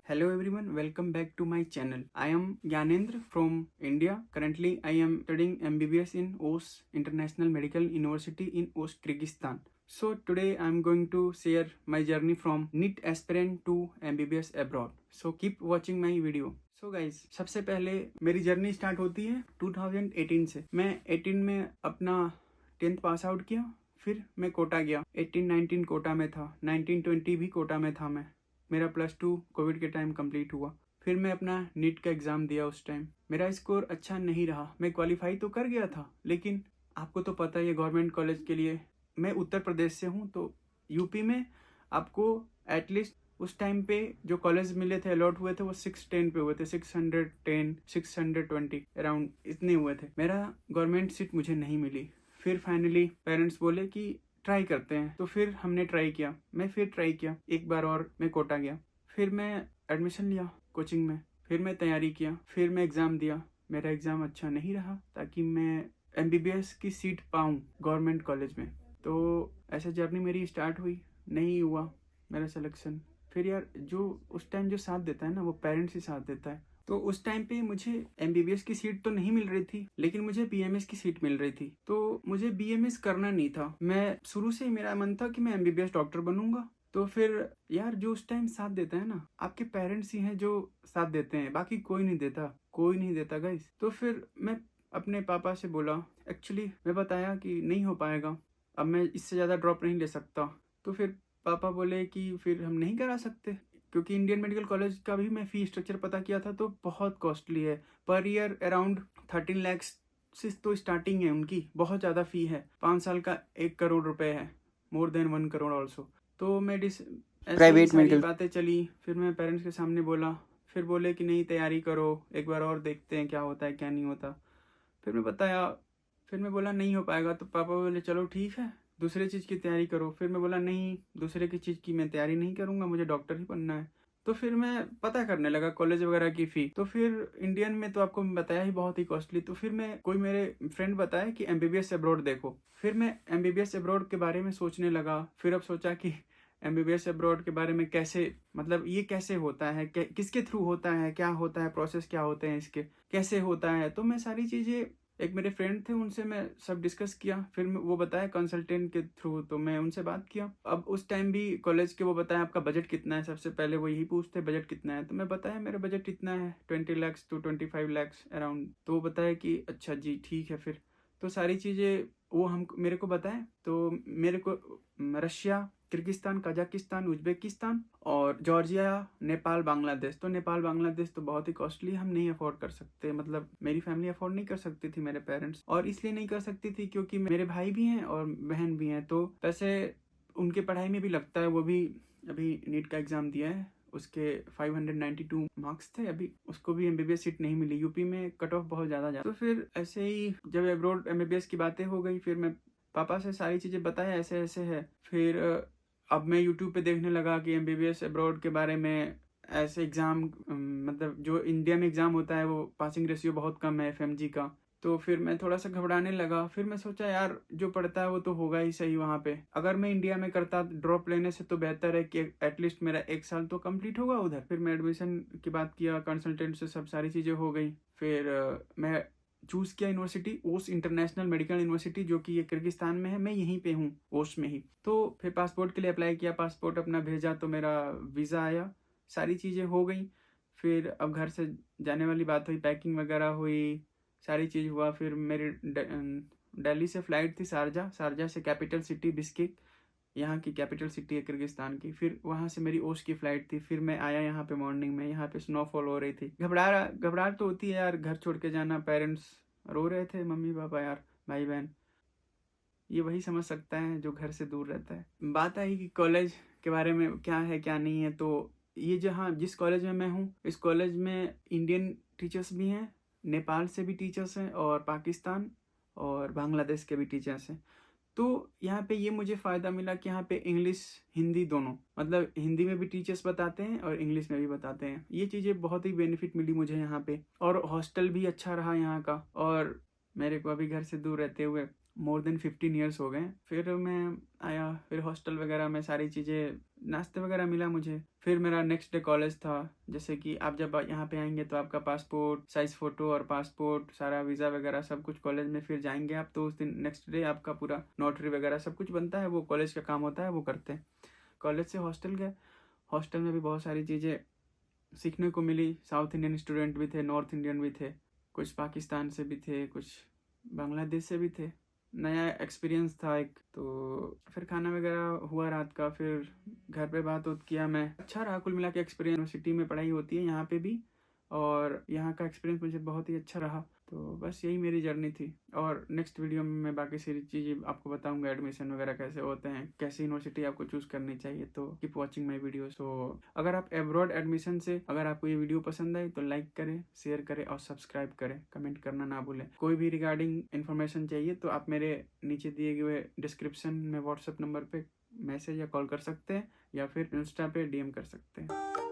Hello everyone, welcome back to my channel. I am Gyanendra from India. Currently, I am studying MBBS in OS International Medical University in OS, Kyrgyzstan. So today I am going to share my journey from NEET aspirant to MBBS abroad. So keep watching my video. So guys, सबसे पहले मेरी journey start होती है 2018 से। मैं 18 में अपना 10th pass out किया, फिर मैं कोटा गया। 18-19 कोटा में था, 19-20 भी कोटा में था मैं। मेरा +2 कोविड के टाइम कंप्लीट हुआ। फिर मैं अपना नीट का एग्ज़ाम दिया। उस टाइम मेरा स्कोर अच्छा नहीं रहा। मैं क्वालिफाई तो कर गया था, लेकिन आपको तो पता ही है गवर्नमेंट कॉलेज के लिए, मैं उत्तर प्रदेश से हूँ, तो यूपी में आपको एटलीस्ट उस टाइम पे जो कॉलेज मिले थे, अलॉट हुए थे, वो 610 पे हुए थे। 610 620 अराउंड इतने हुए थे। मेरा गवर्नमेंट सीट मुझे नहीं मिली। फिर फाइनली पेरेंट्स बोले कि ट्राई करते हैं, तो फिर हमने ट्राई किया। मैं फिर ट्राई किया एक बार और, मैं कोटा गया। फिर मैं एडमिशन लिया कोचिंग में, फिर मैं तैयारी किया, फिर मैं एग्ज़ाम दिया। मेरा एग्ज़ाम अच्छा नहीं रहा, ताकि मैं MBBS की सीट पाऊँ गवर्नमेंट कॉलेज में। तो ऐसे जर्नी मेरी स्टार्ट हुई, नहीं हुआ मेरा सिलेक्शन। फिर यार, जो उस टाइम जो साथ देता है ना, वो पेरेंट्स ही साथ देता है। तो उस टाइम पे मुझे MBBS की सीट तो नहीं मिल रही थी, लेकिन मुझे BMS की सीट मिल रही थी। तो मुझे BMS करना नहीं था। मैं शुरू से ही मेरा मन था कि मैं MBBS डॉक्टर बनूंगा। तो फिर यार, जो उस टाइम साथ देता है ना, आपके पेरेंट्स ही हैं जो साथ देते हैं, बाकी कोई नहीं देता, कोई नहीं देता गाइस। तो फिर मैं अपने पापा से बोला, एक्चुअली मैं बताया कि नहीं हो पाएगा, अब मैं इससे ज़्यादा ड्रॉप नहीं ले सकता। तो फिर पापा बोले कि फिर हम नहीं करा सकते, क्योंकि इंडियन मेडिकल कॉलेज का भी मैं फ़ी स्ट्रक्चर पता किया था, तो बहुत कॉस्टली है। पर ईयर अराउंड 13 lakhs से तो स्टार्टिंग है उनकी। बहुत ज़्यादा फ़ी है। 5 साल का 1 करोड़ रुपए है, मोर देन 1 करोड़ ऑल्सो। तो मैं ऐसे ही प्राइवेट सारी मेडिकल बातें चली। फिर मैं पेरेंट्स के सामने बोला, फिर बोले कि नहीं, तैयारी करो, एक बार और देखते हैं क्या होता है क्या नहीं होता। फिर मैं बताया, फिर मैं बोला नहीं हो पाएगा। तो पापा बोले चलो ठीक है, दूसरे चीज़ की तैयारी करो। फिर मैं बोला नहीं, दूसरे की चीज़ की मैं तैयारी नहीं करूँगा, मुझे डॉक्टर ही बनना है। तो फिर मैं पता करने लगा कॉलेज वगैरह की फ़ी। तो फिर इंडियन में तो आपको बताया ही, बहुत ही कॉस्टली। तो फिर मैं, कोई मेरे फ्रेंड बताया कि MBBS अब्रॉड देखो। फिर मैं MBBS अब्रॉड के बारे में सोचने लगा। फिर अब सोचा कि MBBS अब्रॉड के बारे में कैसे, मतलब ये कैसे होता है, किसके थ्रू होता है, क्या होता है, प्रोसेस क्या होते हैं इसके, कैसे होता है। तो मैं सारी चीज़ें, एक मेरे फ्रेंड थे, उनसे मैं सब डिस्कस किया। फिर वो बताया कंसल्टेंट के थ्रू, तो मैं उनसे बात किया। अब उस टाइम भी कॉलेज के वो बताया आपका बजट कितना है, सबसे पहले वो यही पूछते बजट कितना है। तो मैं बताया मेरा बजट इतना है, 20 lakhs to 25 lakhs अराउंड। तो वो बताया कि अच्छा जी ठीक है। फिर तो सारी चीज़ें वो हम मेरे को बताएं। तो मेरे को रशिया, किर्गिस्तान, कजाकिस्तान, उज्बेकिस्तान और जॉर्जिया, नेपाल, बांग्लादेश। तो नेपाल बांग्लादेश तो बहुत ही कॉस्टली, हम नहीं अफोर्ड कर सकते। मतलब मेरी फैमिली अफोर्ड नहीं कर सकती थी, मेरे पेरेंट्स। और इसलिए नहीं कर सकती थी क्योंकि मेरे भाई भी हैं और बहन भी हैं, तो पैसे उनके पढ़ाई में भी लगता है। वो भी अभी नीट का एग्ज़ाम दिया है, उसके 592 मार्क्स थे। अभी उसको भी MBBS सीट नहीं मिली। यूपी में कट ऑफ बहुत ज़्यादा तो फिर ऐसे ही जब अब्रॉड MBBS की बातें हो गई, फिर मैं पापा से सारी चीज़ें बताया, ऐसे ऐसे है। फिर अब मैं यूट्यूब पे देखने लगा कि MBBS अब्रॉड के बारे में। ऐसे एग्ज़ाम, मतलब जो इंडिया में एग्ज़ाम होता है, वो पासिंग रेशियो बहुत कम है FMG का। तो फिर मैं थोड़ा सा घबराने लगा। फिर मैं सोचा यार, जो पढ़ता है वो तो होगा ही सही वहाँ पे। अगर मैं इंडिया में करता ड्रॉप लेने से, तो बेहतर है कि एटलीस्ट मेरा 1 साल तो कंप्लीट होगा उधर। फिर मैं एडमिशन की बात किया, कंसल्टेंट से सब सारी चीज़ें हो गई। फिर मैं चूज़ किया यूनिवर्सिटी, ओस इंटरनेशनल मेडिकल यूनिवर्सिटी, जो कि ये किर्गिस्तान में है। मैं यहीं पे हूँ, ओस में ही। तो फिर पासपोर्ट के लिए अप्लाई किया, पासपोर्ट अपना भेजा, तो मेरा वीज़ा आया, सारी चीज़ें हो गई। फिर अब घर से जाने वाली बात हुई, पैकिंग वगैरह हुई, सारी चीज़ हुआ। फिर मेरी दिल्ली से फ़्लाइट थी शारजा, शारजा से कैपिटल सिटी बिस्किक, यहाँ की कैपिटल सिटी है किर्गिस्तान की। फिर वहाँ से मेरी ओश की फ़्लाइट थी। फिर मैं आया यहाँ पे मॉर्निंग में। यहाँ पे स्नोफॉल हो रही थी। घबराहट तो होती है यार, घर छोड़ के जाना। पेरेंट्स रो रहे थे, मम्मी पापा यार, भाई बहन। ये वही समझ सकता है जो घर से दूर रहता है। बात आई कि कॉलेज के बारे में क्या है क्या नहीं है। तो ये जहाँ जिस कॉलेज में मैं हूँ, इस कॉलेज में इंडियन टीचर्स भी हैं, नेपाल से भी टीचर्स हैं, और पाकिस्तान और बांग्लादेश के भी टीचर्स हैं। तो यहाँ पे ये मुझे फ़ायदा मिला कि यहाँ पे इंग्लिश हिंदी दोनों, मतलब हिंदी में भी टीचर्स बताते हैं और इंग्लिश में भी बताते हैं। ये चीज़ें बहुत ही बेनिफिट मिली मुझे यहाँ पे। और हॉस्टल भी अच्छा रहा यहाँ का। और मेरे को अभी घर से दूर रहते हुए मोर देन 15 ईयर्स हो गए। फिर मैं आया, फिर हॉस्टल वगैरह में सारी चीज़ें नाश्ते वगैरह मिला मुझे। फिर मेरा नेक्स्ट डे कॉलेज था। जैसे कि आप जब यहाँ पे आएंगे तो आपका पासपोर्ट साइज़ फ़ोटो और पासपोर्ट सारा वीज़ा वगैरह सब कुछ कॉलेज में फिर जाएंगे आप, तो उस दिन नेक्स्ट डे आपका पूरा नोटरी वगैरह सब कुछ बनता है, वो कॉलेज का काम होता है, वो करते हैं। कॉलेज से हॉस्टल गए। हॉस्टल में भी बहुत सारी चीज़ें सीखने को मिली। साउथ इंडियन स्टूडेंट भी थे, नॉर्थ इंडियन भी थे, कुछ पाकिस्तान से भी थे, कुछ बांग्लादेश से भी थे। नया एक्सपीरियंस था एक। तो फिर खाना वगैरह हुआ रात का, फिर घर पे बात किया मैं। अच्छा रहा कुल मिला के एक्सपीरियंस। यूनिवर्सिटी में पढ़ाई होती है यहाँ पे भी, और यहाँ का एक्सपीरियंस मुझे बहुत ही अच्छा रहा। तो बस यही मेरी जर्नी थी। और नेक्स्ट वीडियो में मैं बाकी सारी चीज़ें आपको बताऊंगा, एडमिशन वगैरह कैसे होते हैं, कैसी यूनिवर्सिटी आपको चूज़ करनी चाहिए। तो कीप वॉचिंग माई वीडियो। तो अगर आप एब्रॉड एडमिशन से अगर आपको ये वीडियो पसंद आई तो लाइक करें, शेयर करें और सब्सक्राइब करें, कमेंट करना ना भूलें। कोई भी रिगार्डिंग इन्फॉर्मेशन चाहिए तो आप मेरे नीचे दिए हुए डिस्क्रिप्शन में व्हाट्सएप नंबर पे मैसेज या कॉल कर सकते हैं, या फिर इंस्टा पे DM कर सकते हैं।